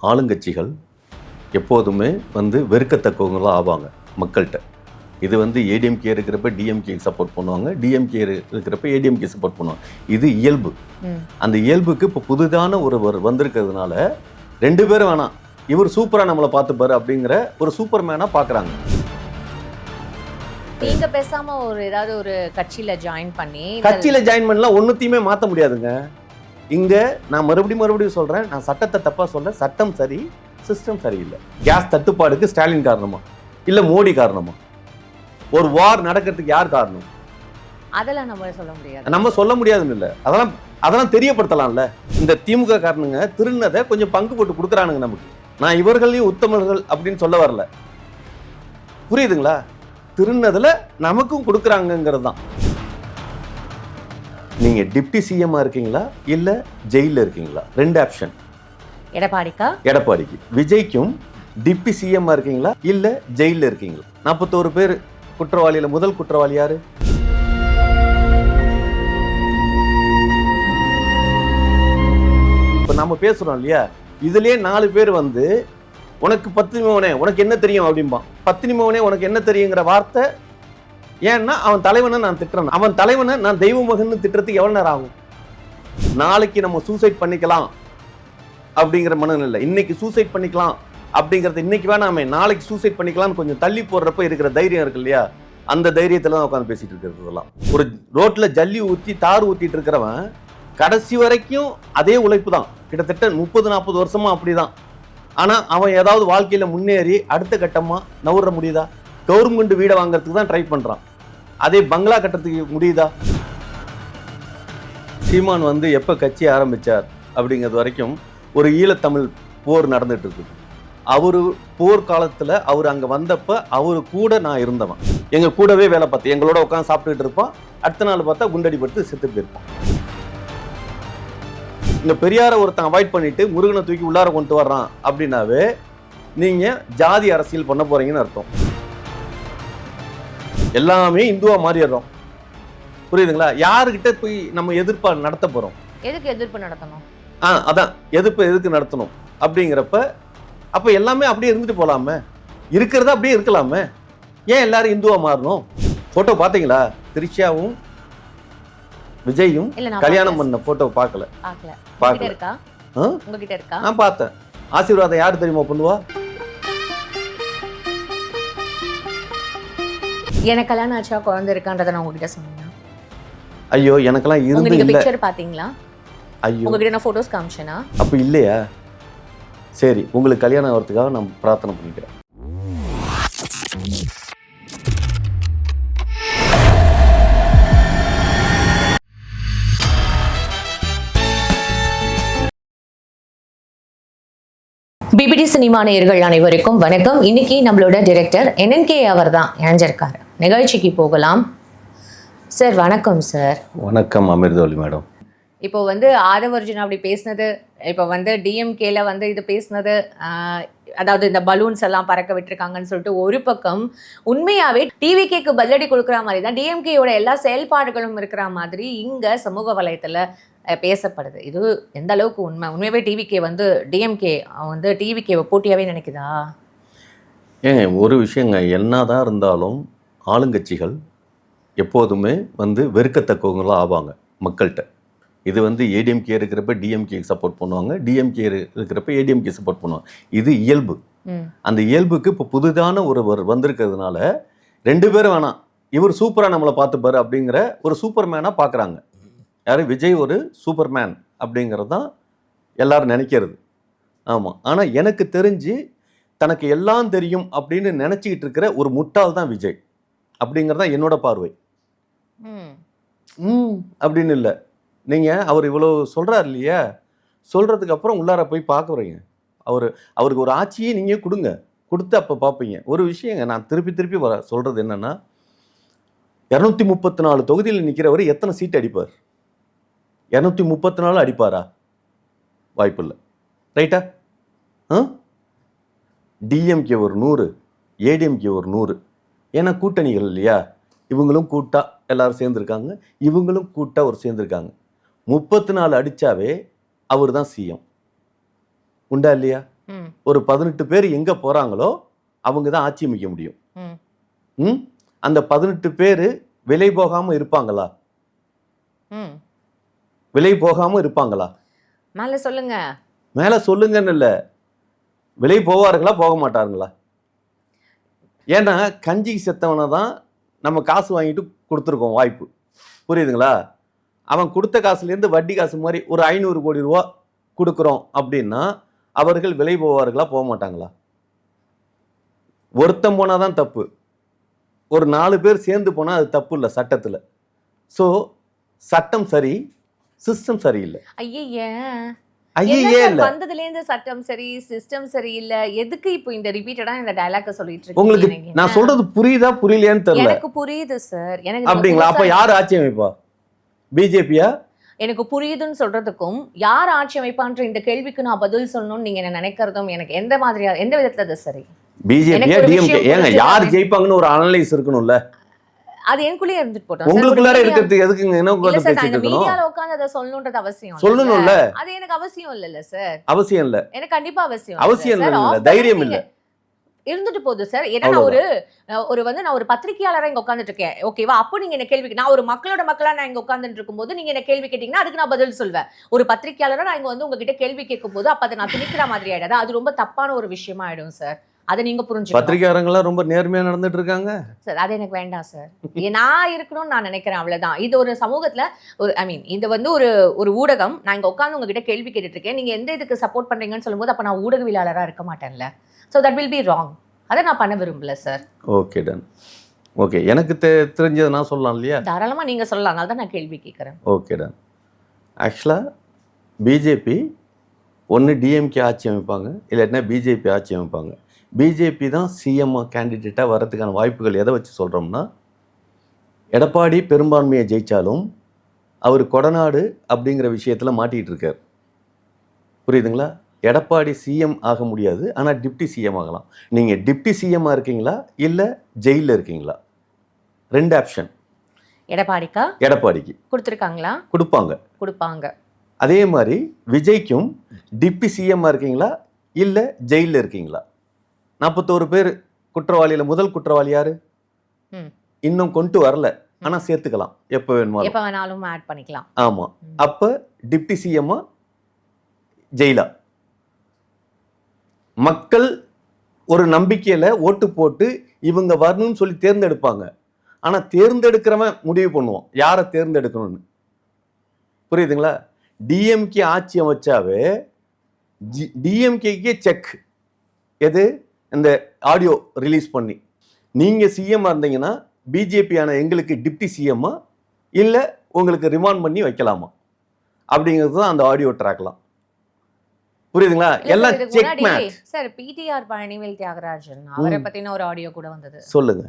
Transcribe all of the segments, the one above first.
ஆளுங்கட்சிகள் எப்போதுமே வெறுக்கத்தக்கவங்களாக ஆவாங்க மக்கள்கிட்ட. இது ஏடிஎம்கே இருக்கிறப்ப டிஎம்கே சப்போர்ட் பண்ணுவாங்க, டிஎம்கே இருக்கிறப்ப ஏடிஎம்கே சப்போர்ட் பண்ணுவாங்க. இது இயல்பு. அந்த இயல்புக்கு இப்போ புதுதான ஒருவர் வந்திருக்கிறதுனால 2 பேரும் வேணாம், இவர் சூப்பராக நம்மளை பார்த்துப்பாரு அப்படிங்கிற ஒரு சூப்பர் மேனாக பார்க்குறாங்க. நீங்க பேசாம ஏதாவது ஒரு கட்சியில ஜாயின் பண்ணலாம் ஒன்றுத்தையுமே மாற்ற முடியாதுங்க. இங்கே நான் மறுபடியும் சொல்கிறேன், நான் சட்டத்தை தப்பாக சொல்கிறேன். சட்டம் சரி, சிஸ்டம் சரியில்லை. கேஸ் தட்டுப்பாடுக்கு ஸ்டாலின் காரணமா இல்லை மோடி காரணமா? ஒரு வார் நடக்கிறதுக்கு யார் காரணம்? அதெல்லாம் நம்ம சொல்ல முடியாதுன்னு இல்லை, அதெல்லாம் தெரியப்படுத்தலாம்ல. இந்த திமுக காரணங்க திருநதை கொஞ்சம் பங்கு போட்டு கொடுக்குறானுங்க நமக்கு. நான் இவர்களையும் உத்தமர்கள் அப்படின்னு சொல்ல வரல, புரியுதுங்களா? திருநதுல நமக்கும் கொடுக்குறாங்கிறது தான். நீங்க டிப்டி சிஎம் இருக்கீங்களா இல்ல ஜெயில இருக்கீங்களா? 2 ஆப்ஷன். எடப்பாடிக்கு. விஜய்க்கும் டிப்டி சிஎம் இருக்கீங்களா இல்ல ஜெயில இருக்கீங்களா? 41 பேர் குற்றவாளியில முதல் குற்றவாளி யாரு? இப்ப நம்ம பேசுறோம் இல்லையா, இதுலயே 4 பேர் உனக்கு 10 மோனே உனக்கு என்ன தெரியும் அப்படிம்பான். 10 மோனே உனக்கு என்ன தெரியுங்கிற வார்த்தை ஏன்னா அவன் தலைவனை நான் திட்டுறேன், அவன் தலைவனை நான் தெய்வ மகன்னு திட்டுறதுக்கு எவ்வளவு நேரம் ஆகும்? நாளைக்கு நம்ம சூசைட் பண்ணிக்கலாம் அப்படிங்கிற மனநிலை, இன்னைக்கு சூசைட் பண்ணிக்கலாம் அப்படிங்கிறது இன்னைக்கு வேணாமே, நாளைக்கு சூசைட் பண்ணிக்கலாம்னு கொஞ்சம் தள்ளி போடுறப்ப இருக்கிற தைரியம் இருக்கு இல்லையா, அந்த தைரியத்துல தான் உட்காந்து பேசிட்டு இருக்கிறதுலாம். ஒரு ரோட்ல ஜல்லி ஊற்றி தார் ஊத்திட்டு இருக்கிறவன் கடைசி வரைக்கும் அதே உழைப்பு தான், கிட்டத்தட்ட 30-40 வருஷமா அப்படிதான். ஆனா அவன் ஏதாவது வாழ்க்கையில முன்னேறி அடுத்த கட்டமா நவுற முடியுதா? கவர்மெண்ட் வீடை வாங்கறதுக்கு தான் ட்ரை பண்றான், அதே பங்களா கட்டத்துக்கு முடியுதா? சீமான் எப்ப கட்சி ஆரம்பிச்சார் அப்படிங்கிறது வரைக்கும் ஒரு ஈழத்தமிழ் போர் நடந்துட்டு இருக்கு. அவரு போர் காலத்துல அவர் அங்க வந்தப்ப அவரு கூட நான் இருந்தவன், எங்க கூடவே வேலை பார்த்து எங்களோட உட்காந்து சாப்பிட்டுட்டு இருப்பான். அடுத்த நாள் பார்த்தா குண்டடிப்பட்டு செத்து போயிருப்பான். இந்த பெரியாரை ஒருத்தன் அவாய்ட் பண்ணிட்டு முருகனை தூக்கி உள்ளார கொண்டு வர்றான் அப்படின்னாவே நீங்க ஜாதி அரசியல் பண்ண போறீங்கன்னு அர்த்தம். எல்லாமே இந்துவா மாறிடுறோம், புரியுதுங்களா? யாருக்கிட்ட போய் நம்ம எதிர்ப்பா நடத்த போறோம்? எதுக்கு எதிர்ப்பு நடத்தணும்? அதான் எதிர்ப்பு நடத்தணும் அப்படிங்கிறப்ப அப்ப எல்லாமே அப்படியே இருந்துட்டு போலாமே, இருக்கிறதா அப்படியே இருக்கலாமே. ஏன் எல்லாரும் இந்துவா மாறணும்? போட்டோ பாத்தீங்களா? திரிஷாவும் விஜயும் கல்யாணம் பண்ண போட்டோ பார்க்கல. நான் பார்த்தேன். ஆசீர்வாதம் யாரு தெரியுமா பண்ணுவா? எனக்கு கல்யாணம் ஆச்சா குழந்தை இருக்கான்றத நான் உங்ககிட்ட சொன்னேன். ஐயோ எனக்கெல்லாம் இருந்து இல்ல. பிக்சர் பாத்தீங்களா? ஐயோ உங்ககிட்ட நான் போட்டோஸ் காமிச்சேனா? அப்ப இல்லையா? சரி, உங்களுக்கு கல்யாணம் ஆகிறதுக்காக நான் பிரார்த்தனை பண்ணிக்கிறேன். பிபிடி சினிமா நேயர்கள் அனைவருக்கும் வணக்கம். இன்னைக்கு நம்மளோட டைரக்டர் NNK அவர் தான் இணைஞ்சிருக்காரு. நிகழ்ச்சிக்கு போகலாம். சார் வணக்கம். சார் வணக்கம் அமிர்தவல்லி மேடம். இப்போ ஆதவர்ஜுன் அப்படி பேசினது, இப்போ டிஎம்கேல இது பேசினது, அதாவது இந்த பலூன்ஸ் எல்லாம் பறக்க விட்டுருக்காங்கன்னு சொல்லிட்டு ஒரு பக்கம் உண்மையாவே டிவிகேக்கு பதிலடி கொடுக்குற மாதிரி தான் டிஎம்கேயோட எல்லா செயல்பாடுகளும் இருக்கிற மாதிரி இங்க சமூக வலைத்தள பேசப்படுது. இது எந்த அளவுக்கு உண்மை? உண்மையாவே டிவிகே டிஎம்கே டிவிகேவை போட்டியாவே நினைக்குதா? ஒரு விஷயங்க, என்னதான் இருந்தாலும் ஆளுங்கட்சிகள் எப்போதுமே வெறுக்கத்தக்கவங்களாக ஆவாங்க மக்கள்கிட்ட. இது ஏடிஎம்கே இருக்கிறப்ப டிஎம்கே சப்போர்ட் பண்ணுவாங்க, டிஎம்கே இருக்கிறப்ப ஏடிஎம்கே சப்போர்ட் பண்ணுவாங்க. இது இயல்பு. அந்த இயல்புக்கு இப்போ புதுதான ஒருவர் வந்திருக்கிறதுனால 2 பேரும் வேணாம், இவர் சூப்பராக நம்மளை பார்த்துப்பாரு அப்படிங்கிற ஒரு சூப்பர் மேனாக பார்க்குறாங்க. யார்? விஜய் ஒரு சூப்பர் மேன் அப்படிங்கிறது தான் எல்லாரும் நினைக்கிறது. ஆமாம், ஆனால் எனக்கு தெரிஞ்சு தனக்கு எல்லாம் தெரியும் அப்படின்னு நினச்சிக்கிட்டு இருக்கிற ஒரு முட்டாள் தான் விஜய் அப்படிங்கிறது தான் என்னோட பார்வை. அப்படின்னு இல்லை, நீங்கள் அவர் இவ்வளோ சொல்கிறார் இல்லையா, சொல்கிறதுக்கு அப்புறம் உள்ளார போய் பார்க்குறீங்க. அவருக்கு ஒரு ஆட்சியை நீங்கள் கொடுத்து அப்போ பார்ப்பீங்க. ஒரு விஷயங்க நான் திருப்பி சொல்கிறது என்னென்னா, 234 தொகுதியில் நிற்கிறவர் எத்தனை சீட் அடிப்பார்? 234 அடிப்பாரா? வாய்ப்பு இல்லை. ரைட்டா? டிஎம்கே ஒரு 100, ஏடிஎம்கே ஒரு 100. ஏன்னா கூட்டணிகள் இல்லையா, இவங்களும் கூட்டா எல்லாரும் சேர்ந்துருக்காங்க, இவங்களும் கூட்டா ஒரு சேர்ந்துருக்காங்க. 34 அடிச்சாவே அவர் தான் சிஎம். உண்டா இல்லையா? ம், ஒரு 18 பேர் எங்க போறாங்களோ அவங்க தான் ஆட்சி அமைக்க முடியும். ம். ம்? அந்த 18 பேர் விலை போகாம இருப்பாங்களா? ம். விலை போகாம இருப்பாங்களா? மேல சொல்லுங்க. மேல சொல்லுங்கன்னு இல்ல, விலை போவார்களா போக மாட்டாருங்களா? ஏன்னா கஞ்சிக்கு செத்தவனை தான் நம்ம காசு வாங்கிட்டு கொடுத்துருக்கோம் வாய்ப்பு. புரியுதுங்களா? அவன் கொடுத்த காசுலேருந்து வட்டி காசு மாதிரி ஒரு 500 கோடி ரூபா கொடுக்குறோம் அப்படின்னா அவர்கள் விலை போவார்களா போக மாட்டாங்களா? ஒருத்தன் போனாதான் தப்பு, ஒரு 4 பேர் சேர்ந்து போனா அது தப்பு இல்லை சட்டத்துல. ஸோ சட்டம் சரி, சிஸ்டம் சரியில்லை. ஐயையே! ஐயே என்ன சார் இல்ல, வந்ததுல இருந்து சட்டம் சரி, சிஸ்டம் சரியில்ல. எதுக்கு இப்போ இந்த ரிப்பீட்டடா இந்த டயலாக்க சொல்லிட்டு இருக்கீங்க உங்களுக்கு எனக்கு? நான் சொல்றது புரியுதா புரியலையான்னு தெரியல. எனக்கு புரியுது சார். எனக்கு நீங்க அப்படிங்களா? அப்ப புதுசா யார் ஆட்சி அமைப்பா? பிஜேபியா? எனக்கு புரியுதுன்னு சொல்றதுக்கும் யார் ஆட்சி அமைப்பான்ற இந்த கேள்விக்கு நான் பதில் சொல்லணும்னு நீங்க என்ன நினைக்கிறதும் எனக்கு எந்த மாதிரியா எந்த விதத்துல அது சரி? பிஜேபியா எனக்கு ஒரு டிஎம்கே? விஷயம் ஏங்க புரிஞ்சுது. யார் ஜெயிப்பாங்கன்னு ஒரு அனலைஸ் இருக்கணும்ல. அது எனக்குள்ளே இருந்துட்டு போட்டோம் சார். உங்களுக்குள்ளார இருக்கிறதுக்கு எதுக்குங்க என்ன இல்ல உட்கார்ந்து சார், நான் பேசிட்டு இந்த இருக்கணும்? மீடியால உட்கார்ந்து அதை சொல்லணும்ன்றது அவசியம் இல்ல. சொல்லணும்ல, அது எனக்கு அவசியம் இல்ல சார். அவசியம் இல்ல, எனக்கு கண்டிப்பா அவசியம் அவசியம் சார். இல்ல, ஆஃப் த தைரியம் இல்ல. இருந்துட்டு போகுது சார். ஏன்னா நான் நான் ஒரு பத்திரிகையாளரா இங்க உட்கார்ந்துட்டு இருக்கேன். ஓகேவா? அப்போ நீங்க என்ன கேள்வி நான் ஒரு மக்களோட மக்களா நான் இங்க உட்கார்ந்துட்டு இருக்கும்போது நீங்க என்ன கேள்வி கேட்டீங்கன்னா அதுக்கு நான் பதில் சொல்வேன். ஒரு பத்திரிகையாளரா நான் இங்க வந்து உங்ககிட்ட கேள்வி கேட்கும்போது அப்ப அதை நான் திணிக்கிற மாதிரி ஆயிடாது. அது ரொம்ப தப்பான ஒரு விஷயமா ஆயிடும் சார். அதை நீங்க புரிஞ்சுக்கணும் பத்திரிகையாளங்களாம் ரொம்ப நேர்மையா நடந்துட்டு இருக்காங்க சார். அது எனக்கு வேண்டாம் சார். நான் இருக்கணும்னு நான் நினைக்கிறேன், அவ்வளவுதான். இது ஒரு சமூகத்துல ஒரு இது வந்து ஒரு ஊடகம். நான் இங்க உட்கார்ந்து உங்ககிட்ட கேள்வி கேட்டுட்டு இருக்கேன். நீங்க எந்த இதுக்கு சப்போர்ட் பண்றீங்கன்னு சொல்லும்போது அப்ப நான் ஊடகவியலாளரா இருக்க மாட்டேன்ல. So that will be wrong. அதை நான் பண்ண விரும்பல சார். Okay done. ஓகே, எனக்கு தெரிஞ்சதை நான் சொல்லலாம் இல்லையா? தாராளமா நீங்க சொல்லலாம். அதனால தான் நான் கேள்வி கேட்கறேன். Okay done. ஆக்சுவலாக பிஜேபி ஒன்று டிஎம்கே ஆட்சி அமைப்பாங்க, இல்லாட்டினா பிஜேபி ஆட்சி அமைப்பாங்க. பிஜேபி தான் சிஎம் கேண்டிடேட்டாக வர்றதுக்கான வாய்ப்புகள் எதை வச்சு சொல்கிறோம்னா, எடப்பாடி பெரும்பான்மையை ஜெயித்தாலும் அவர் கொடநாடு அப்படிங்கிற விஷயத்தில் மாட்டிகிட்டு இருக்கார். புரியுதுங்களா? எடப்பாடி சிஎம் ஆக முடியாது, ஆனால் டிப்டி சிஎம் ஆகலாம். நீங்கள் டிப்டி சிஎம்மாக இருக்கீங்களா இல்லை ஜெயிலில் இருக்கீங்களா? 2 ஆப்ஷன். எடப்பாடிக்கு கொடுத்துருக்காங்களா? கொடுப்பாங்க. அதே மாதிரி விஜய்க்கும் டிப்டி சிஎம்மாக இருக்கீங்களா இல்லை ஜெயிலில் இருக்கீங்களா? 41 பேர் குற்றவாளியில் முதல் குற்றவாளி யாரு? இன்னும் கொண்டு வரல, ஆனால் சேர்த்துக்கலாம் எப்போ வேணாலும் ஆட் பண்ணிக்கலாம். ஆமாம். அப்போ டிப்டி சிஎம்மா ஜெயிலா? மக்கள் ஒரு நம்பிக்கையில் ஓட்டு போட்டு இவங்க வரணும்னு சொல்லி தேர்ந்தெடுப்பாங்க. ஆனால் தேர்ந்தெடுக்கிறவன் முடிவு பண்ணுவோம் யாரை தேர்ந்தெடுக்கணும்னு. புரியுதுங்களா? டிஎம்கே ஆட்சி அமைச்சாவே டிஎம்கேக்கே செக். எது? இந்த ஆடியோ ரிலீஸ் பண்ணி நீங்கள் சிஎம் இருந்தீங்கன்னா பிஜேபியான எங்களுக்கு டிப்டி சிஎம்மா இல்லை உங்களுக்கு ரிமாண்ட் பண்ணி வைக்கலாமா அப்படிங்கிறது தான் அந்த ஆடியோ ட்ராக்லாம். புரியுதுங்களா? எல்லாம் check match. Sir, PTR Palanivel Thiagarajan அவரை பத்தின ஒரு ஆடியோ கூட வந்தது. சொல்லுங்க.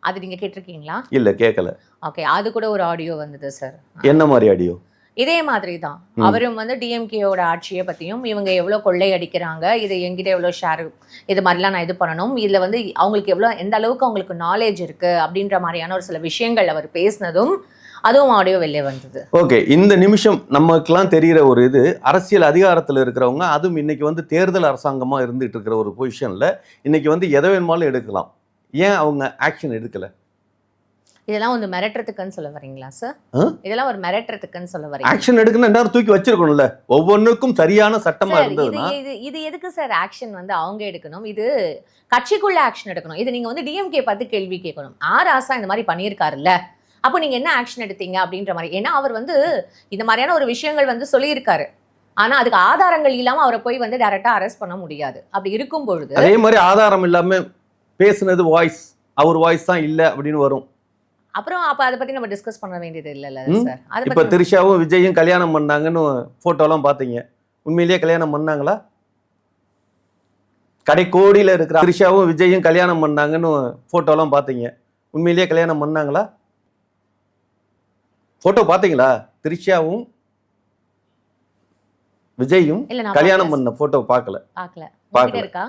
அது நீங்க கேட்டிருக்கீங்களா? இல்ல, கேட்கல. ஓகே, அது கூட ஒரு ஆடியோ வந்தது சார். என்ன மாதிரி ஆடியோ? இதே மாதிரி தான். அவரும் வந்து டிஎம்கேயோட ஆட்சியை பத்தியும் இவங்க எவ்வளவு கொள்ளை அடிக்கிறாங்க, இது எங்கிட்ட எவ்வளவு ஷேர், இது மாதிரிலாம் நான் இது பண்ணணும், இதுல வந்து அவங்களுக்கு எந்த அளவுக்கு அவங்களுக்கு நாலேஜ் இருக்கு அப்படின்ற மாதிரியான ஒரு சில விஷயங்கள் அவர் பேசினதும் அதுவும் ஆடியோ வெளியே வந்தது. ஓகே, இந்த நிமிஷம் நமக்கெல்லாம் தெரிகிற ஒரு இது, அரசியல் அதிகாரத்தில் இருக்கிறவங்க, அதுவும் இன்னைக்கு வந்து தேர்தல் அரசாங்கமாக இருந்துகிட்டு இருக்கிற ஒரு பொசிஷனில் இன்னைக்கு வந்து எதை வேணுமாலும் எடுக்கலாம். ஏன் அவங்க ஆக்ஷன் எடுக்கல? இதெல்லாம் வந்து மிரட்டுறதுக்குன்னு சொல்ல வரீங்களா சார்? இதெல்லாம் ஒரு மிரட்டுறதுக்குன்னு சொல்ல வரீங்க? ஆக்ஷன் எடுக்கணும், எல்லாரும் தூக்கி வச்சிருக்கணும்ல. ஒவ்வொன்றுக்கும் சரியான சட்டமா இருந்ததுன்னா இது எதுக்கு சார் ஆக்ஷன் வந்து அவங்க எடுக்கணும்? இது கட்சிக்குள்ள ஆக்ஷன் எடுக்கணும். இது நீங்க வந்து டிஎம்கே பார்த்து கேள்வி கேட்கணும். ராசா இந்த மாதிரி பண்ணியிருக்காருல்ல, அப்போ நீங்க என்ன ஆக்ஷன் எடுத்தீங்க அப்படின்ற மாதிரி. ஏன்னா அவர் வந்து இந்த மாதிரியான ஒரு விஷயங்கள் வந்து சொல்லியிருக்காரு, ஆனா அதுக்கு ஆதாரங்கள் இல்லாம அவரை போய் வந்து டைரக்டா அரெஸ்ட் பண்ண முடியாது. அப்படி இருக்கும் பொழுது அதே மாதிரி ஆதாரம் இல்லாம பேசுனது வாய்ஸ் அவர் வாய்ஸ் தான் இல்ல அப்படின்னு வரும். அப்புறம் அப்ப அதை பத்தி நம்ம டிஸ்கஸ் பண்ண வேண்டியது இல்லைல்ல சார். இப்ப திரிஷாவும் விஜயும் கல்யாணம் பண்ணாங்கன்னு போட்டோலாம் பாத்தீங்க. உண்மையிலேயே கல்யாணம் பண்ணாங்களா? கடைக்கோடியில இருக்கிற திரிஷாவும் விஜயும் கல்யாணம் பண்ணாங்கன்னு போட்டோலாம் பாத்தீங்க. உண்மையிலேயே கல்யாணம் பண்ணாங்களா? போட்டோ பாத்தீங்களா? திரிஷாவும் விஜயும் கல்யாணம் பண்ண போட்டோ பார்க்கல. இருக்கா?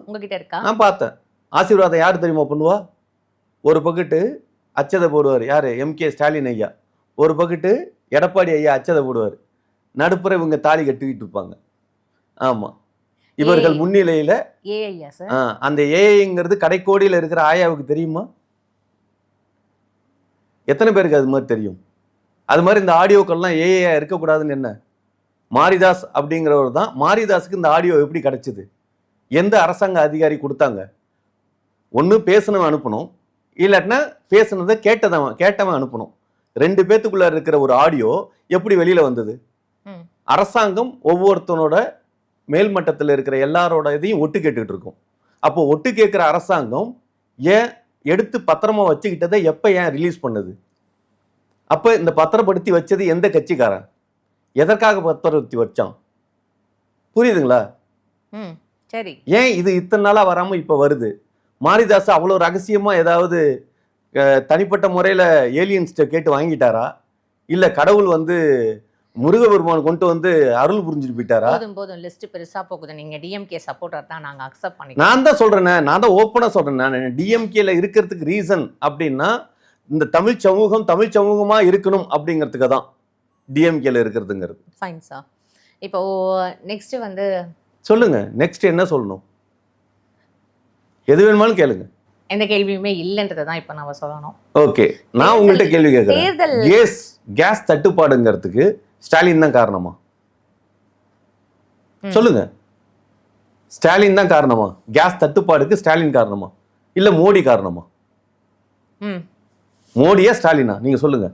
உங்ககிட்ட இருக்கா? நான் பார்த்தேன். ஆசீர்வாதம் யார் தெரியுமா பண்ணுவா? ஒரு பக்கெட்டு அச்சதை போடுவார் யாரு? எம்கே ஸ்டாலின் ஐயா. ஒரு பக்கெட்டு எடப்பாடி ஐயா அச்சதை போடுவார். நடுப்புற இவங்க தாலி கட்டிக்கிட்டு இருப்பாங்க. ஆமா, இவர்கள் முன்னிலையில ஏஐயா சார்? அந்த ஏஐங்கிறது கடைக்கோடியில இருக்கிற ஆயாவுக்கு தெரியுமா? எத்தனை பேருக்கு அது மாதிரி தெரியும்? அது மாதிரி இந்த ஆடியோக்கள்லாம் ஏஐயா இருக்கக்கூடாதுன்னு என்ன? மாரிதாஸ் அப்படிங்கிறவர் தான். மாரிதாஸுக்கு இந்த ஆடியோ எப்படி கிடைச்சது? எந்த அரசாங்க அதிகாரி கொடுத்தாங்க? ஒன்று பேசுனவன் அனுப்பணும், இல்லாட்டினா பேசுனதை கேட்டவன் அனுப்பணும். 2 பேத்துக்குள்ள இருக்கிற ஒரு ஆடியோ எப்படி வெளியில வந்தது? அரசாங்கம் ஒவ்வொருத்தனோட மேல்மட்டத்தில் இருக்கிற எல்லாரோட இதையும் ஒட்டு கேட்டுக்கிட்டு இருக்கும். அப்போ ஒட்டு கேட்கிற அரசாங்கம் ஏன் எடுத்து பத்திரமா வச்சுக்கிட்டதை எப்ப ஏன் ரிலீஸ் பண்ணுது? அப்ப இந்த பத்திரப்படுத்தி வச்சது எந்த கட்சிக்காரன்? எதற்காக பத்திரப்படுத்தி வச்சான்? புரியுதுங்களா? சரி. ஏன் இது இத்தனை நாளா வராம இப்ப வருது? மாரிதாஸ் அவ்வளவு ரகசியமா ஏதாவது தனிப்பட்ட முறையில ஏலியன்ஸ்ட கேட்டு வாங்கிட்டாரா? இல்ல கடவுள் முருகபெருமான் கொண்டு அருள் புரிஞ்சுட்டு போயிட்டாரா? போதும் லிஸ்ட் பெருசா போகுது. நீங்க டிஎம்கே சப்போர்ட்டர் தான், நாங்க அக்செப்ட் பண்ணிக்கிறோம். நான் தான் சொல்றேன், நான் தான் ஓப்பனா சொல்றேன். நான் டிஎம்கேல இருக்கிறதுக்கு ரீசன் அப்படின்னா இந்த தமிழ் சமூகமா இருக்கணும் அப்படிங்கிறதுக்கு தான் டிஎம்கேல இருக்கிறதுங்கிறது. Fine sir. இப்போ நெக்ஸ்ட் சொல்லுங்க, நெக்ஸ்ட் என்ன சொல்லணும்? எது வேணுமாலும் கேளுங்க. எந்த கேள்வியுமே இல்லைன்றதை தான் இப்போ நம்ம சொல்லணும். ஓகே, நான் உங்கள்கிட்ட கேள்வி கேட்கிறேன். கேஸ் தட்டுப்பாடுங்கிறதுக்கு ஸ்டாலின் தான் காரணமா? சொல்லுங்க. ஸ்டாலின் தான் காரணமா? கேஸ் தட்டுப்பாடுக்கு ஸ்டாலின் காரணமா இல்ல மோடி காரணமா? மோடியா ஸ்டாலினா? நீங்க சொல்லுங்க.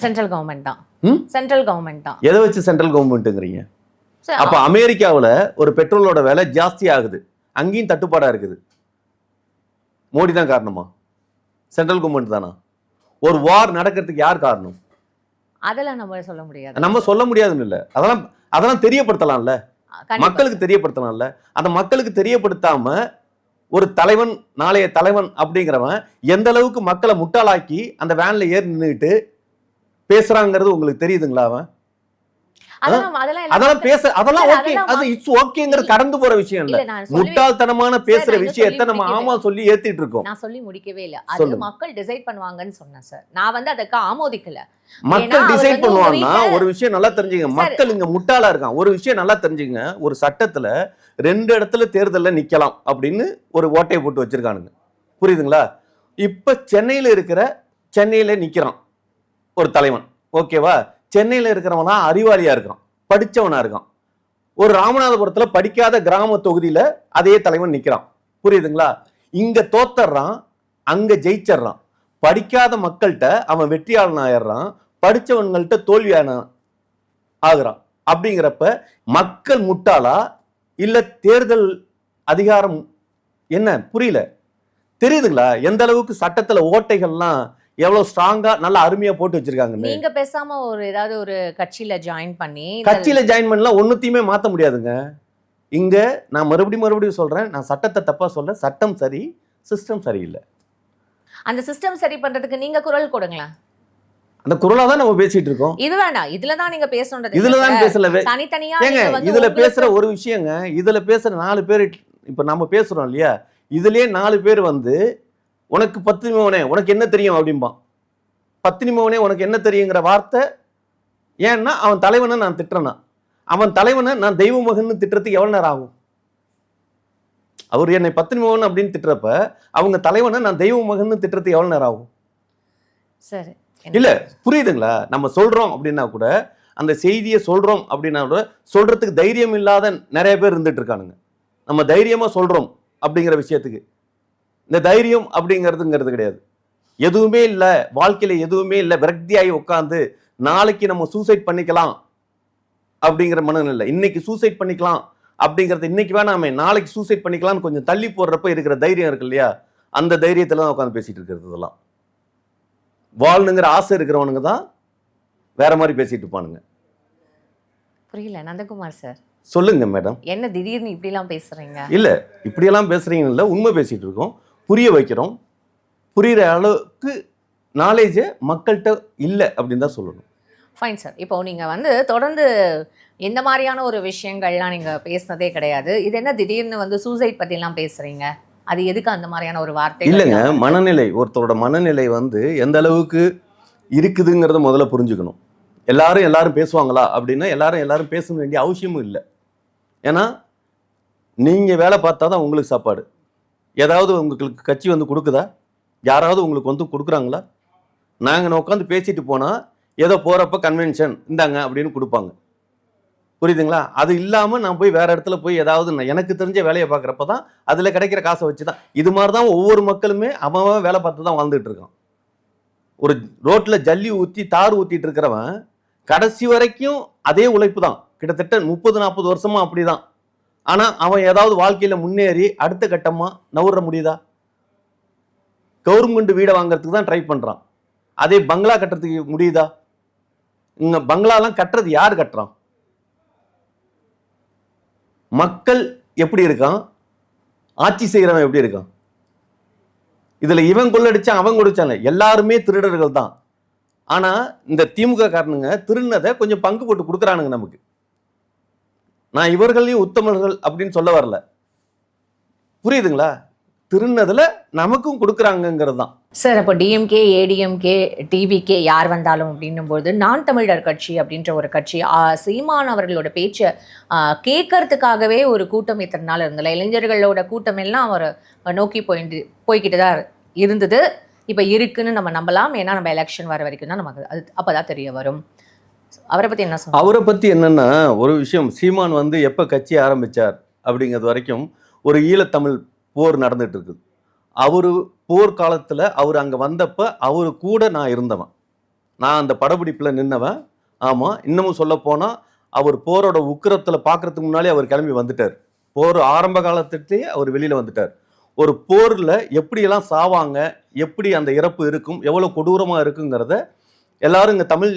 சென்ட்ரல் கவர்மெண்ட் தான். சென்ட்ரல் கவர்மெண்ட் தான். எதை வச்சு சென்ட்ரல் கவர்மெண்ட்ங்கிறீங்க? அப்ப அமெரிக்காவில் ஒரு பெட்ரோலோட விலை ஜாஸ்தி ஆகுது, அங்கேயும் தட்டுப்பாடா இருக்குது. மோடி தான் காரணமா? சென்ட்ரல் கவர்மெண்ட் தானா? ஒரு வார் நடக்கிறதுக்கு யார் காரணம்? அதெல்லாம் நம்ம சொல்ல முடியாது. நம்ம சொல்ல முடியாதுன்னு இல்ல, அதெல்லாம் தெரியப்படுத்தலாம்ல, மக்களுக்கு தெரியப்படுத்தலாம்ல. அந்த மக்களுக்கு தெரியப்படுத்தாம ஒரு தலைவன், நாளைய தலைவன் அப்படிங்கிறவன் எந்த அளவுக்கு மக்களை முட்டாளாக்கி அந்த வேன்ல ஏறி நின்றுட்டு பேசுறாங்கிறது உங்களுக்கு தெரியுதுங்களா? அவன் கடந்து போற விஷயம் இல்ல. முட்டாள்தனமான பேசுற விஷயத்தை நம்ம ஆமா சொல்லி ஏத்திட்டு இருக்கோம். நான் சொல்லி முடிக்கவே இல்ல. அது மக்கள் டிசைட் பண்ணுவாங்கன்னு சொன்னேன் சார். நான் அதுக்கு ஆமோதிக்கல. மக்கள் டிசைட் பண்ணுவாங்கன்னா ஒரு விஷயம் நல்லா தெரிஞ்சுங்க, மக்கள் இங்க முட்டாளா இருக்கான். ஒரு விஷயம் நல்லா தெரிஞ்சுங்க, ஒரு சட்டத்துல 2 இடத்துல தேர்தல்ல நிக்கலாம் அப்படின்னு ஒரு ஓட்டையை போட்டு வச்சிருக்கானுங்க. புரியுதுங்களா? இப்ப சென்னையில நிக்கிறான் ஒரு தலைவன், ஓகேவா? சென்னையில இருக்கிறவனா அறிவாளியா இருக்கான், படிச்சவனா இருக்கான். ஒரு ராமநாதபுரத்துல படிக்காத கிராம தொகுதியில அதே தலைவன் நிக்கிறான். புரியுதுங்களா? இங்க தோத்தர்றான், அங்க ஜெயிச்சர்றான். படிக்காத மக்கள்கிட்ட அவன் வெற்றியாளன் ஆயிடுறான், படிச்சவன்கள்ட்ட தோல்வியான ஆகுறான். அப்படிங்கிறப்ப மக்கள் முட்டாளா இல்ல தேர்தல் அதிகாரம் என்ன? புரியல. தெரியுதுங்களா எந்த அளவுக்கு சட்டத்துல ஓட்டைகள்லாம் எவ்வளவு ஸ்ட்ராங்கா நல்லா அருமையா போட்டு வச்சிருக்காங்க. நீங்க பேசாம ஏதாவது ஒரு கட்சியில ஜாயின் பண்ணலாம், ஒண்ணுத்தையுமே மாத்த முடியாதுங்க. இங்க நான் மறுபடியும் சொல்றேன், நான் சட்டத்தை தப்பா சொல்றேன். சட்டம் சரி, சிஸ்டம் சரியில்லை. அந்த சிஸ்டம் சரி பண்றதுக்கு நீங்க குரல் கொடுங்களேன். அந்த குரலா தான் நம்ம பேசிட்டு இருக்கோம். இது வேணாம், இதுலதான் நீங்க பேசணும். இதுலதான் பேசல, தனித்தனியா இதுல பேசுற ஒரு விஷயங்க. இதுல பேசுற 4 பேர், இப்ப நம்ம பேசுறோம் இல்லையா, இதுலயே 4 பேர் உனக்கு பத்தினி மகனே உனக்கு என்ன தெரியும் அப்படிம்பான். பத்தினி மகனே உனக்கு என்ன தெரியுங்கிற வார்த்தை ஏன்னா அவன் தலைவனை நான் திட்டுறேன்னா, அவன் தலைவனை நான் தெய்வ மகன்னு திட்டுறதுக்கு எவ்வளவு நேரம் ஆகும்? அவர் என்னை பத்தினி மகன் அப்படின்னு திட்டுறப்ப அவங்க தலைவனை நான் தெய்வ மகன்னு திட்டுறதுக்கு எவ்வளவு நேரம் ஆகும்? சரி இல்ல, புரியுதுங்களா? நம்ம சொல்றோம் அப்படின்னா கூட, அந்த செய்தியை சொல்றோம் அப்படின்னா கூட சொல்றதுக்கு தைரியம் இல்லாத நிறைய பேர் இருந்துட்டு இருக்கானுங்க. நம்ம தைரியமா சொல்றோம் அப்படிங்கிற விஷயத்துக்கு இந்த தைரியம் அப்படிங்கிறதுங்கிறது கிடையாது. எதுவுமே இல்லை வாழ்க்கையில, எதுவுமே இல்லை, விரக்தியாகி உட்காந்து நாளைக்கு நம்ம சூசைட் பண்ணிக்கலாம் அப்படிங்கிற மனநிலை, இன்னைக்கு சூசைட் பண்ணிக்கலாம் அப்படிங்கிறது இன்னைக்கு வேணாமே நாளைக்கு சூசைட் பண்ணிக்கலாம்னு கொஞ்சம் தள்ளி போடுறப்ப இருக்கிற தைரியம் இருக்கு இல்லையா, அந்த தைரியத்துல தான் உட்காந்து பேசிட்டு இருக்கிறது. இதெல்லாம் வாழணுங்கிற ஆசை இருக்கிறவனுங்க தான் வேற மாதிரி பேசிட்டு இருப்பானுங்க. புரியல நந்தகுமார் சார், சொல்லுங்க மேடம். என்ன திடீர்னு இப்படி எல்லாம் பேசுறீங்க? இல்ல இப்படி எல்லாம் பேசுறீங்க இல்ல, உண்மை பேசிட்டு இருக்கோம், புரிய வைக்கிறோம். புரியுற அளவுக்கு நாலேஜ் மக்கள்கிட்ட இல்லை அப்படின்னு தான் சொல்லணும். Fine sir. இப்போ நீங்க தொடர்ந்து எந்த மாதிரியான ஒரு விஷயங்கள்லாம் நீங்க பேசினதே கிடையாது. இது என்ன திடீர்னு சூசைட் பத்தி எல்லாம் பேசுறீங்க? அது எதுக்கு அந்த மாதிரியான ஒரு வார்த்தை? இல்லைங்க, மனநிலை, ஒருத்தரோட மனநிலை எந்த அளவுக்கு இருக்குதுங்கிறத முதல்ல புரிஞ்சுக்கணும். எல்லாரும் பேசுவாங்களா அப்படின்னா எல்லாரும் பேச வேண்டிய அவசியமும் இல்லை. ஏன்னா நீங்கள் வேலை பார்த்தா தான் உங்களுக்கு சாப்பாடு. ஏதாவது உங்களுக்கு கட்சி வந்து கொடுக்குதா? யாராவது உங்களுக்கு வந்து கொடுக்குறாங்களா? நாங்கள் உட்காந்து பேசிட்டு போனால் ஏதோ போகிறப்ப கன்வென்ஷன் இந்தாங்க அப்படின்னு கொடுப்பாங்க. புரியுதுங்களா? அது இல்லாமல் நான் போய் வேற இடத்துல போய் ஏதாவது எனக்கு தெரிஞ்ச வேலையை பார்க்குறப்ப தான் அதில் கிடைக்கிற காசை வச்சு தான் இது மாதிரி தான் ஒவ்வொரு மக்களுமே அவன் வேலை பார்த்து தான் வாழ்ந்துட்டு இருக்கான். ஒரு ரோட்டில் ஜல்லி ஊற்றி தார் ஊற்றிட்டு இருக்கிறவன் கடைசி வரைக்கும் அதே உழைப்பு தான். கிட்டத்தட்ட 30-40 வருஷமா அப்படிதான். ஆனால் அவன் ஏதாவது வாழ்க்கையில் முன்னேறி அடுத்த கட்டமாக நவுற முடியுதா? கவர்மெண்ட் வீடை வாங்குறதுக்கு தான் ட்ரை பண்ணுறான். அதே பங்களா கட்டுறதுக்கு முடியுதா? இங்கே பங்களாலாம் கட்டுறது யார் கட்டுறான்? மக்கள் எப்படி இருக்கான்? ஆட்சி செய்கிறவன் எப்படி இருக்கான்? இதுல இவன் கொள்ளடிச்சான் அவன் கொடுச்சாங்க, எல்லாருமே திருடர்கள் தான். ஆனா இந்த திமுக காரணங்க திருநதை கொஞ்சம் பங்கு போட்டு கொடுக்குறானுங்க நமக்கு. நான் இவர்களையும் உத்தமர்கள் அப்படின்னு சொல்ல வரல, புரியுதுங்களா? திருநதுல நமக்கும் கொடுக்குறாங்கிறது தான் சார். அப்போ டிஎம்கே, ஏடிஎம்கே, டிவிகே யார் வந்தாலும் அப்படின்னும் போது நான் தமிழர் கட்சி அப்படின்ற ஒரு கட்சி சீமான் அவர்களோட பேச்சை கேட்கறதுக்காகவே ஒரு கூட்டம் இத்தனை நாள் இருந்தல. இளைஞர்களோட கூட்டம் எல்லாம் அவர் நோக்கி போய்கிட்டு தான் இருந்தது. இப்போ இருக்குன்னு நம்ம நம்பலாம். ஏன்னா நம்ம எலெக்ஷன் வர வரைக்கும் தான் நமக்கு அது அப்போதான் தெரிய வரும். அவரை பற்றி என்ன சொல்லுங்க? அவரை பற்றி என்னன்னா, ஒரு விஷயம், சீமான் வந்து எப்போ கட்சி ஆரம்பித்தார் அப்படிங்கிறது வரைக்கும் ஒரு ஈழத்தமிழ் போர் நடந்துட்டு இருக்குது. அவரு போர்க்காலத்தில் அவர் அங்கே வந்தப்போ அவரு கூட நான் இருந்தவன், நான் அந்த படப்பிடிப்பில் நின்னவன். ஆமாம், இன்னமும் சொல்ல போனால் அவர் போரோட உக்கிரத்தில் பார்க்கறதுக்கு முன்னாலே அவர் கிளம்பி வந்துட்டார். போர் ஆரம்ப காலத்துலேயே அவர் வெளியில் வந்துட்டார். ஒரு போரில் எப்படியெல்லாம் சாவாங்க, எப்படி அந்த இறப்பு இருக்கும், எவ்வளோ கொடூரமாக இருக்குங்கிறத எல்லாரும் இங்கே தமிழ்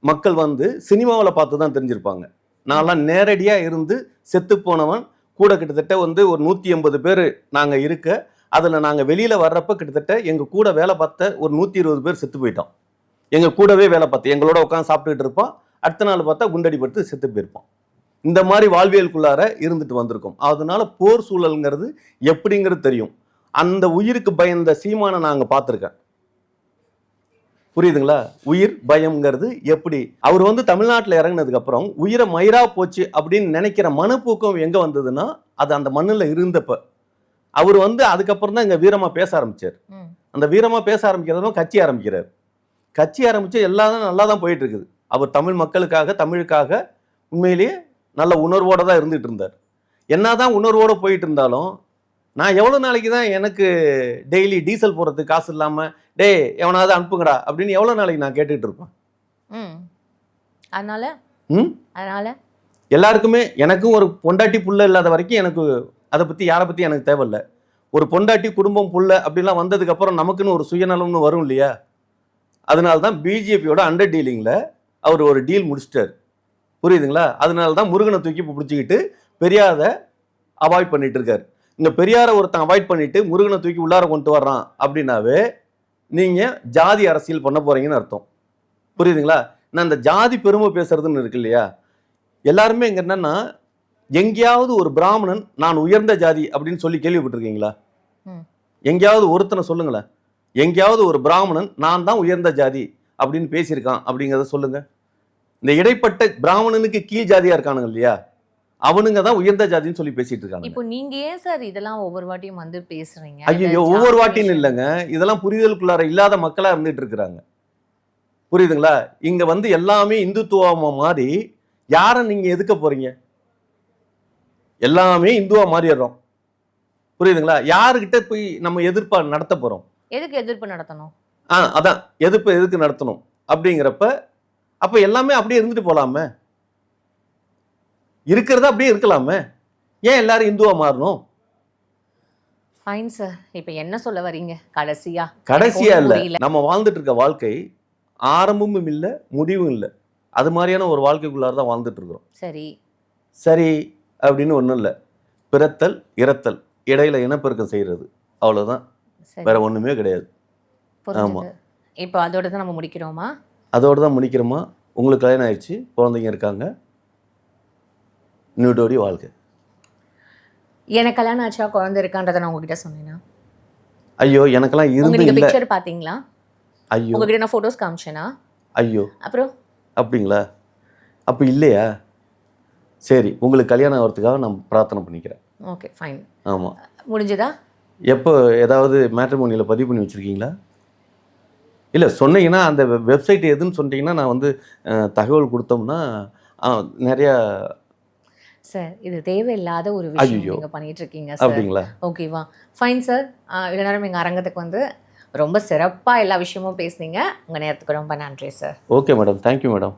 மக்கள் வந்து சினிமாவில் பார்த்து தான் தெரிஞ்சிருப்பாங்க. நான்லாம் நேரடியாக இருந்து செத்து போனவன் கூட. கிட்டத்தட்ட வந்து ஒரு 180 பேர் நாங்கள் இருக்க, அதில் நாங்கள் வெளியில் வர்றப்ப கிட்டத்தட்ட எங்கள் கூட வேலை பார்த்த ஒரு 120 பேர் செத்து போயிட்டோம். எங்கள் கூடவே வேலை பார்த்து எங்களோட உட்காந்து சாப்பிட்டுட்டு இருப்பான். அடுத்த நாள் பார்த்தா குண்டடிப்பட்டு செத்து போயிருப்பான். இந்த மாதிரி வாழ்வியலுக்குள்ளார இருந்துட்டு வந்திருக்கோம். அதனால போர் சூழல்ங்கிறது எப்படிங்கிறது தெரியும். அந்த உயிருக்கு பயந்த சீமானை நாங்கள் பார்த்துருக்கேன். புரியுதுங்களா? உயிர் பயம்ங்கிறது எப்படி அவர் வந்து தமிழ்நாட்டில் இறங்கினதுக்கு அப்புறம் உயிரை மயிரா போச்சு அப்படின்னு நினைக்கிற மனப்பூக்கம் எங்க வந்ததுன்னா, அது அந்த மண்ணில் இருந்தப்ப. அவர் வந்து அதுக்கப்புறம் தான் இங்க வீரமா பேச ஆரம்பிச்சார். அந்த வீரமா பேச ஆரம்பிக்கிறதும் கட்சி ஆரம்பிக்கிறார். கட்சி ஆரம்பிச்சு எல்லாரும் நல்லா தான் போயிட்டு இருக்குது. அவர் தமிழ் மக்களுக்காக, தமிழுக்காக உண்மையிலேயே நல்ல உணர்வோட தான் இருந்துட்டு இருந்தார். என்னதான் உணர்வோட போயிட்டு இருந்தாலும், நான் எவ்வளோ நாளைக்கு தான் எனக்கு டெய்லி டீசல் போடுறதுக்கு காசு இல்லாமல் டே எவனாவது அனுப்புங்கடா அப்படின்னு எவ்வளோ நாளைக்கு நான் கேட்டுட்டு இருப்பேன். அதனால எல்லாருக்குமே, எனக்கும் ஒரு பொண்டாட்டி புள்ள இல்லாத வரைக்கும் எனக்கு அதை பற்றி யாரை பற்றி எனக்கு தேவையில்லை. ஒரு பொண்டாட்டி குடும்பம் புள்ள அப்படிலாம் வந்ததுக்கப்புறம் நமக்குன்னு ஒரு சுயநலம்னு வரும் இல்லையா? அதனால தான் பிஜேபியோட அண்டர் டீலிங்கில் அவர் ஒரு டீல் முடிச்சிட்டார். புரியுதுங்களா? அதனால தான் முருகனை தூக்கி பிடிச்சிக்கிட்டு பெரியாரை அவாய்ட் பண்ணிட்டு இருக்காரு. இந்த பெரியாரை ஒருத்தன் அவாய்ட் பண்ணிட்டு முருகனை தூக்கி உள்ளார கொண்டு வர்றான் அப்படின்னாவே நீங்கள் ஜாதி அரசியல் பண்ண போறீங்கன்னு அர்த்தம். புரியுதுங்களா? நான் அந்த ஜாதி பெருமை பேசுறதுன்னு இருக்கு இல்லையா? எல்லாருமே இங்கே என்னன்னா, எங்கேயாவது ஒரு பிராமணன் நான் உயர்ந்த ஜாதி அப்படின்னு சொல்லி கேள்விப்பட்டிருக்கீங்களா? எங்கேயாவது ஒருத்தனை சொல்லுங்களேன். எங்கேயாவது ஒரு பிராமணன் நான் தான் உயர்ந்த ஜாதி அப்படின்னு பேசியிருக்கான் அப்படிங்கிறத சொல்லுங்க. இந்த இடைப்பட்ட பிராமணனுக்கு கீழ் ஜாதியா இருக்கானுங்க இல்லையா, அவனுங்க தான் உயர்ந்த ஜாதின்னு சொல்லி பேசிட்டு இருக்காங்க. இப்போ நீங்க ஏன் சார் இதெல்லாம் ஒவ்வொரு வாட்டியும் வந்து பேசுறீங்க? ஐயோ, ஒவ்வொரு வாட்டியும் இல்லைங்க, இதெல்லாம் புரிதலுக்குள்ளார இல்லாத மக்களா இருந்துட்டு இருக்கிறாங்க. புரியுதுங்களா? இங்க வந்து எல்லாமே இந்துத்துவமா மாறி யாரை நீங்க எதுக்க போறீங்க? எல்லாமே இந்துவா மாறிடுறோம். புரியுதுங்களா? யாருக்கிட்ட போய் நம்ம எதிர்ப்பா நடத்த போறோம்? எதுக்கு எதிர்ப்பு நடத்தணும்? அதான் எதிர்ப்பு எதுக்கு நடத்தணும் அப்படிங்கிறப்ப அப்ப எல்லாமே அப்படியே இருந்துட்டு போலாமே, இருக்கிறத அப்படியே இருக்கலாமே, ஏன் எல்லாரும் இந்துவா மாறணும்? Fine sir. இப்போ என்ன சொல்ல வரீங்க கடைசியா இல்ல, நம்ம வாழ்ந்துட்டு இருக்க வாழ்க்கை ஆரம்பமும் இல்லை முடிவும் இல்லை. அது மாதிரியான ஒரு வாழ்க்கைக்குள்ளார தான் வாழ்ந்துட்டு இருக்கிறோம். சரி அப்படின்னு ஒன்றும் இல்லை. பிறத்தல் இறத்தல், இடையில இனப்பெருக்கம் செய்யறது, அவ்வளவுதான், வேற ஒண்ணுமே கிடையாது. ஆமா, இப்போ அதோட தான் நம்ம முடிக்கிறோமா? அதோட தான் முடிக்கிறோமா? உங்களுக்கு கல்யாணம் ஆயிடுச்சு, குழந்தைங்க இருக்காங்க, நீடோடி வாழ்க்கை. எனக்கு கல்யாணம் ஆச்சா குழந்தை இருக்கான்றதை நான் உங்ககிட்ட சொன்னேனா? ஐயோ, எனக்கெல்லாம் இருந்து இல்ல. பிக்சர் பாத்தீங்களா? ஐயோ, உங்ககிட்ட நான் போட்டோஸ் காமிச்சேனா? ஐயோ, அப்புறம் அப்படிங்களா? அப்ப இல்லையா? சரி, உங்களுக்கு கல்யாணம் ஆகிறதுக்காக நான் பிரார்த்தனை பண்ணிக்கிறேன். Okay fine. ஆமாம். முடிஞ்சுதா? எப்போ ஏதாவது மேட்ரிமோனியில் பதிவு பண்ணி வச்சுருக்கீங்களா? இல்லை சொன்னீங்கன்னா அந்த வெப்சைட் எதுன்னு சொன்னீங்கன்னா நான் வந்து தகவல் கொடுத்தோம்னா நிறையா. சார் இது தேவையில்லாத ஒரு விஷயம் ஐயோ நீங்கள் பண்ணிட்டு இருக்கீங்க சார். அப்படிங்களா? ஓகேவா ஃபைன் சார். இவ்வளோ நேரம் எங்கள் அரங்கத்துக்கு வந்து ரொம்ப சிறப்பாக எல்லா விஷயமும் பேசுனீங்க. உங்கள் நேரத்துக்கு ரொம்ப நன்றி sir. Okay madam, thank you madam.